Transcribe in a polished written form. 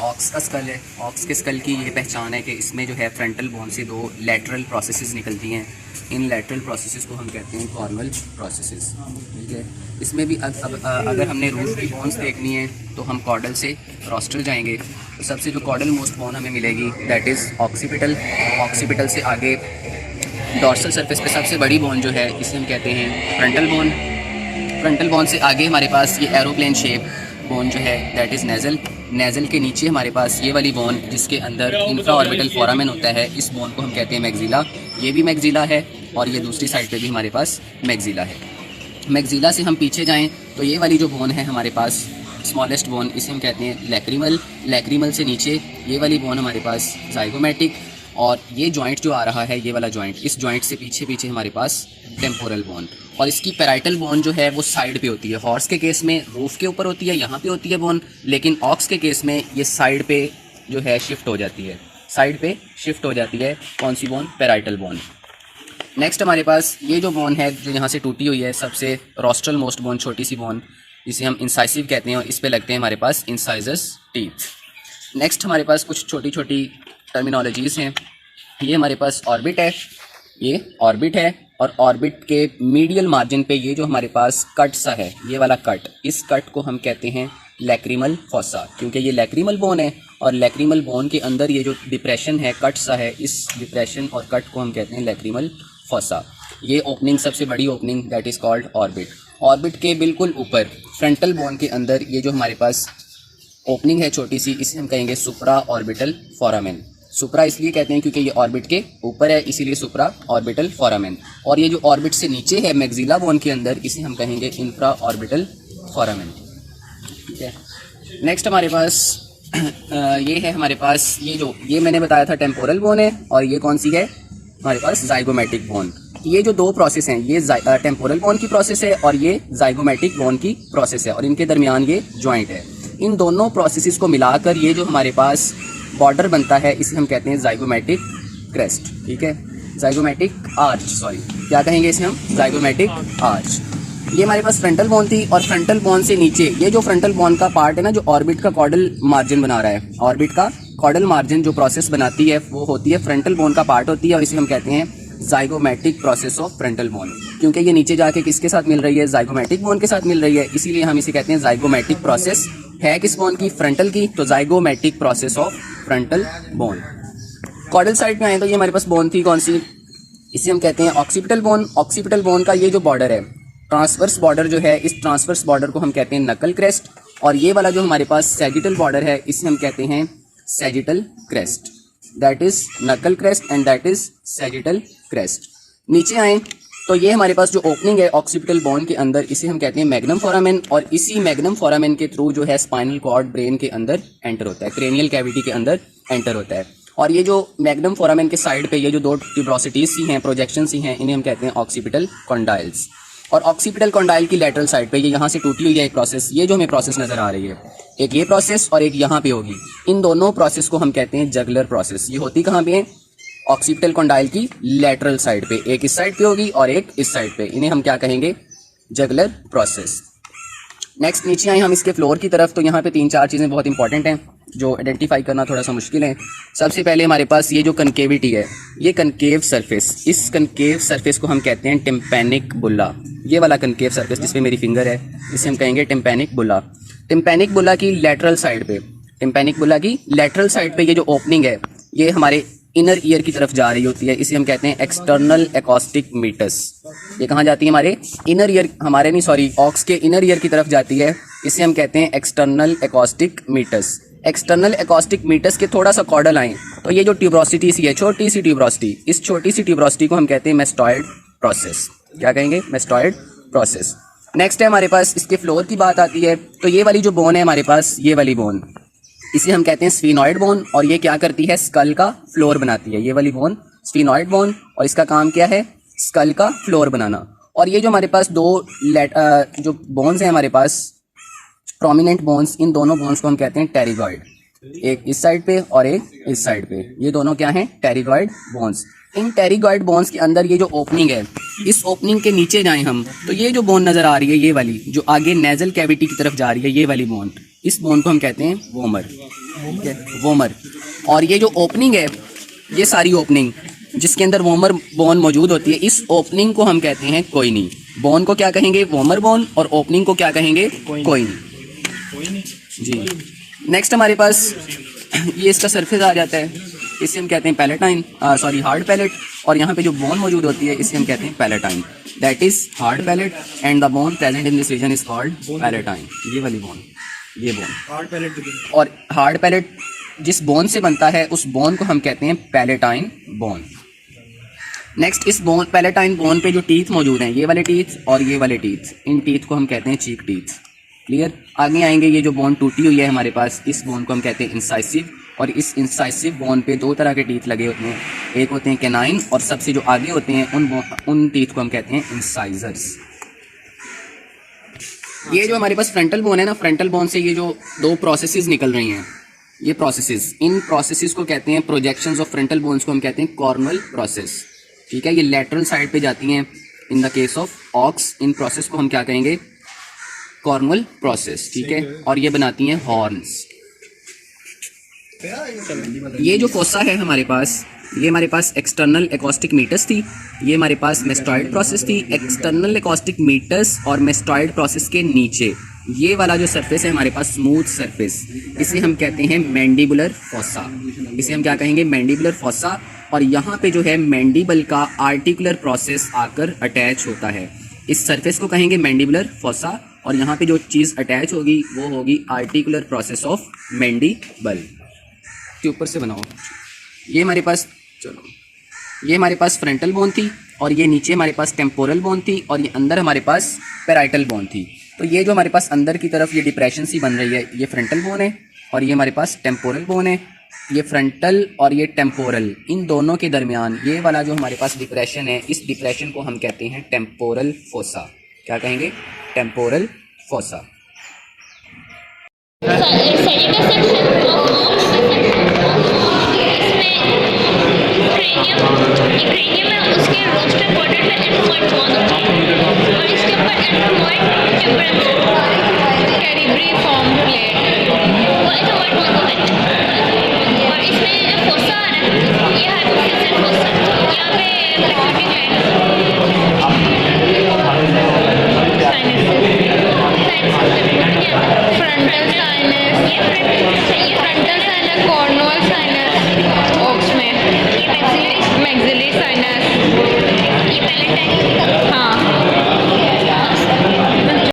Aux का school है। Aux के स्कल की ये पहचान है कि इसमें जो है फ्रंटल बोन से दो लैटरल प्रोसेसेस निकलती हैं। इन लैटरल प्रोसेसेस को हम कहते हैं कॉर्नल प्रोसेसेस। ठीक है, इसमें भी अगर हमने रूट की बोन्स देखनी है तो हम कॉर्डल से रोस्टल जाएंगे। तो सबसे जो कॉर्डल मोस्ट बोन हमें मिलेगी दैट इज़ ऑक्सीपिटल। ऑक्सीपिटल से आगे डॉर्सल सरफेस पे सबसे बड़ी बोन जो है इसे हम कहते हैं फ्रंटल बोन। फ्रंटल बोन से आगे हमारे पास ये एरोप्लेन शेप बोन जो है दैट इज़ नेज़ल। नेज़ल के नीचे हमारे पास ये वाली बोन जिसके अंदर इंफ्रा ऑर्बिटल फोरामेन होता है, इस बोन को हम कहते हैं मैग्जिला। ये भी मैग्जिला है और ये दूसरी साइड पे भी हमारे पास मैग्जिला है। मैग्जिला से हम पीछे जाएं तो ये वाली जो बोन है हमारे पास स्मॉलेस्ट बोन, इसे हम कहते हैं लैक्रिमल। लैक्रिमल से नीचे ये वाली बोन हमारे पास जाइगोमेटिक, और ये जॉइंट जो आ रहा है ये वाला जॉइंट, इस जॉइंट से पीछे पीछे हमारे पास टेम्पोरल बोन। और इसकी पैराइटल बोन जो है वो साइड पे होती है। हॉर्स के केस में रूफ के ऊपर होती है, यहाँ पे होती है बोन, लेकिन ऑक्स के केस में ये साइड पे जो है शिफ्ट हो जाती है। साइड पे शिफ्ट हो जाती है कौन सी बोन? Parietal bone. नेक्स्ट हमारे पास ये जो बोन है जो यहाँ से टूटी हुई है, सबसे रोस्ट्रल मोस्ट बोन, छोटी सी बोन, जिसे हम इंसाइसिव कहते हैं, और इस पे लगते हैं हमारे पास इंसाइजस टीथ। नेक्स्ट हमारे पास कुछ छोटी छोटी टर्मिनोलॉजीज़ हैं। ये हमारे पास ऑर्बिट है, ये ऑर्बिट है, और ऑर्बिट के मीडियल मार्जिन पे ये जो हमारे पास कट सा है, ये वाला कट, इस कट को हम कहते हैं लैक्रिमल फॉसा, क्योंकि ये लैक्रिमल बोन है। और लैक्रिमल बोन के अंदर ये जो डिप्रेशन है, कट सा है, इस डिप्रेशन और कट को हम कहते हैं लैक्रिमल फॉसा। ये ओपनिंग सबसे बड़ी opening that is called orbit. Orbit के बिल्कुल ऊपर फ्रंटल बोन के अंदर ये जो हमारे पास ओपनिंग है छोटी सी, इसे हम कहेंगे सुप्रा ऑर्बिटल फोरामेन। सुप्रा इसलिए कहते हैं क्योंकि ये ऑर्बिट के ऊपर है, इसीलिए सुप्रा ऑर्बिटल फोरामेन। और ये जो ऑर्बिट से नीचे है मैग्जिला बोन के अंदर, इसे हम कहेंगे इंफ्रा ऑर्बिटल फोरामेन। ठीक है, नेक्स्ट हमारे पास ये है हमारे पास ये मैंने बताया था टेम्पोरल बोन है, और ये कौन सी है हमारे पास? Zygomatic bone. ये जो दो प्रोसेस हैं, ये टेम्पोरल बोन की प्रोसेस है और ये जाइगोमेटिक बोन की प्रोसेस है, और इनके दरमियान ये जॉइंट है। इन दोनों प्रोसेसेस को मिलाकर ये जो हमारे पास बॉर्डर बनता है, इसे हम कहते हैं जाइगोमेटिक क्रेस्ट। ठीक है, जाइगोमेटिक आर्च, सॉरी क्या कहेंगे इसे हम? Zygomatic arch. ये हमारे पास फ्रंटल बोन थी, और फ्रंटल बोन से नीचे ये जो फ्रंटल बोन का पार्ट है ना, जो ऑर्बिट का कॉर्डल मार्जिन बना रहा है, ऑर्बिट का कॉर्डल मार्जिन जो प्रोसेस बनाती है वो होती है फ्रंटल बोन का पार्ट होती है, और इसे हम कहते हैं zygomatic process of frontal bone. क्योंकि ये नीचे जाके किसके साथ मिल रही है? जाइगोमेटिक बोन के साथ मिल रही है, इसीलिए हम इसे कहते हैं जाइगोमेटिक प्रोसेस। है किस बोन की? फ्रंटल की, तो zygomatic process of frontal bone. Caudal side में आए तो ये हमारे पास बोन थी कौन सी? इसे हम कहते हैं ऑक्सीपिटल बोन। ऑक्सीपिटल बोन का ये जो बॉर्डर है, ट्रांसवर्स बॉर्डर जो है, इस ट्रांसवर्स बॉर्डर को हम कहते हैं नकल क्रेस्ट। और ये वाला जो हमारे पास सैजिटल बॉर्डर है, इसे हम कहते हैं सैजिटल क्रेस्ट। दैट इज नकल crest and that is sagittal crest. नीचे आए तो ये हमारे पास जो ओपनिंग है ऑक्सीपिटल बोन के अंदर, इसे हम कहते हैं मैग्नम फोरामेन, और इसी मैग्नम फोरामेन के थ्रू जो है स्पाइनल कॉर्ड ब्रेन के अंदर एंटर होता है, क्रेनियल कैविटी के अंदर एंटर होता है। और ये जो मैग्नम फोरामेन के साइड पे ये जो दो ट्यूब्रोसिटीज सी हैं, प्रोजेक्शन सी हैं, इन्हें हम कहते हैं ऑक्सीपिटल कॉन्डाइल्स। और ऑक्सीपिटल कॉन्डाइल की लेटरल साइड पे ये यहाँ से टूटी हुई है एक प्रोसेस, ये जो हमें प्रोसेस नजर आ रही है, एक ये प्रोसेस और एक यहाँ पे होगी। इन दोनों प्रोसेस को हम कहते हैं जगलर प्रोसेस। ये होती कहाँ पे है? ऑक्सीपिटल कॉन्डाइल की लेटरल साइड पे, एक इस साइड पे होगी और एक इस साइड पे, इन्हें हम क्या कहेंगे? Juggler process. नेक्स्ट नीचे आए हम इसके फ्लोर की तरफ, तो यहाँ पे 3-4 चीज़ें बहुत इंपॉर्टेंट हैं जो आइडेंटिफाई करना थोड़ा सा मुश्किल है। सबसे पहले हमारे पास ये जो कनकेविटी है, ये कनकेव सरफेस, इस कनकेव सरफेस को हम कहते हैं टिम्पैनिक बुला। ये वाला कनकेव सरफेस जिसपे मेरी फिंगर है, इसे हम कहेंगे टिम्पैनिक बुला। टिम्पैनिक बुला की लेटरल साइड पे, टिम्पैनिक बुला की लेटरल साइड पे ये जो ओपनिंग है, ये हमारे इनर ईयर की तरफ जा रही होती है, इसे हम कहते हैं एक्सटर्नल एकॉस्टिक मीटस। ये कहाँ जाती है? हमारे इनर ईयर, हमारे नहीं सॉरी, ऑक्स के इनर ईयर की तरफ जाती है, इसे हम कहते हैं external acoustic meatus. External acoustic meatus के थोड़ा सा कॉर्डल आए तो ये जो ट्यूब्रोसिटी सी है, छोटी सी ट्यूब्रोसिटी, इस छोटी सी ट्यूब्रोसिटी को हम कहते हैं मेस्टॉइड प्रोसेस। क्या कहेंगे? Mastoid process. नेक्स्ट है हमारे पास इसके फ्लोर की बात आती है, तो ये वाली जो बोन है हमारे पास, ये वाली बोन, इसे हम कहते हैं स्फीनॉइड बोन, और ये क्या करती है? स्कल का फ्लोर बनाती है। ये वाली बोन स्फीनॉइड बोन, और इसका काम क्या है? स्कल का फ्लोर बनाना। और ये जो हमारे पास दो जो बोन्स हैं हमारे पास, प्रोमिनेंट बोन्स, इन दोनों बोन्स को हम कहते हैं टेरिगॉइड। एक इस साइड पे और एक इस साइड पे, ये दोनों क्या हैं? Pterygoid bones. इन टेरिगॉइड बोन्स के अंदर ये जो ओपनिंग है, इस ओपनिंग के नीचे जाएं हम तो ये जो बोन नजर आ रही है, ये वाली जो आगे नेजल कैविटी की तरफ जा रही है, ये वाली बोन, इस बोन को हम कहते हैं वोमर, ठीक है, वोमर। और ये जो ओपनिंग है, ये सारी ओपनिंग जिसके अंदर वोमर बोन मौजूद होती है, इस ओपनिंग को हम कहते हैं कोइनी। बोन को क्या कहेंगे? Vomer bone. और ओपनिंग को क्या कहेंगे? कोइनी जी। नेक्स्ट हमारे पास ये इसका सरफेस आ जाता है, इसे हम कहते हैं पैलेटाइन, हार्ड पैलेट। और यहाँ पे जो बोन मौजूद होती है इसे हम कहते हैं palatine. That is hard palate and the bone present in this region is called palatine. ये वाली बोन, ये बोन हार्ड पैलेट। और हार्ड पैलेट जिस बोन से बनता है उस बोन को हम कहते हैं पैलेटाइन बोन। नेक्स्ट, इस बोन पैलेटाइन बोन पे जो टीथ मौजूद हैं, ये वाले टीथ और ये वाले टीथ, इन टीथ को हम कहते हैं चीक टीथ। क्लियर? आगे आएंगे, ये जो बोन टूटी हुई है हमारे पास, इस बोन को हम कहते हैं इंसाइसिव। और इस इंसाइसिव बोन पे दो तरह के टीथ लगे होते हैं, एक होते हैं कैनाइन और सबसे जो आगे होते हैं उन टीथ को हम कहते हैं इंसाइजर्स। ये जो हमारे पास फ्रंटल बोन है ना, फ्रंटल बोन से ये जो दो प्रोसेसेस निकल रही हैं, ये प्रोसेसेस, इन प्रोसेसेस को कहते हैं, प्रोजेक्शंस ऑफ फ्रंटल बोन्स को हम कहते हैं कॉर्नल प्रोसेस। ठीक है, ये लेटरल साइड पे जाती हैं। In the case of aux, in process को हम क्या कहेंगे? Cornell process. ठीक है, और ये बनाती हैं हॉर्न्स। ये जो फोसा है हमारे पास, ये हमारे पास एक्सटर्नल एकॉस्टिक मीटस थी, ये हमारे पास मेस्टॉइड प्रोसेस थी। एक्सटर्नल एकॉस्टिक मीटस और मेस्टॉइड प्रोसेस के नीचे ये वाला जो सरफेस है हमारे पास, स्मूथ सरफेस, इसे हम कहते हैं मैंडिबुलर फोसा। इसे हम क्या कहेंगे? Mandibular fossa. और यहाँ पे जो है मैंडिबल का आर्टिकुलर प्रोसेस आकर अटैच होता है, इस सरफेस को कहेंगे मैंडिबुलर फोसा। और यहाँ पे जो चीज़ अटैच होगी वो होगी आर्टिकुलर प्रोसेस ऑफ मैंडिबल। के ऊपर से बनाओ। ये हमारे पास, चलो, ये हमारे पास फ्रंटल बोन थी और ये नीचे हमारे पास टेम्पोरल बोन थी और ये अंदर हमारे पास पैराइटल बोन थी। तो ये जो हमारे पास अंदर की तरफ ये डिप्रेशन सी बन रही है, ये फ्रंटल बोन है और ये हमारे पास टेम्पोरल बोन है। ये फ्रंटल और ये टेम्पोरल, इन दोनों के दरमियान ये वाला जो हमारे पास डिप्रेशन है, इस डिप्रेशन को हम कहते हैं टेम्पोरल फोसा। क्या कहेंगे? Temporal fossa.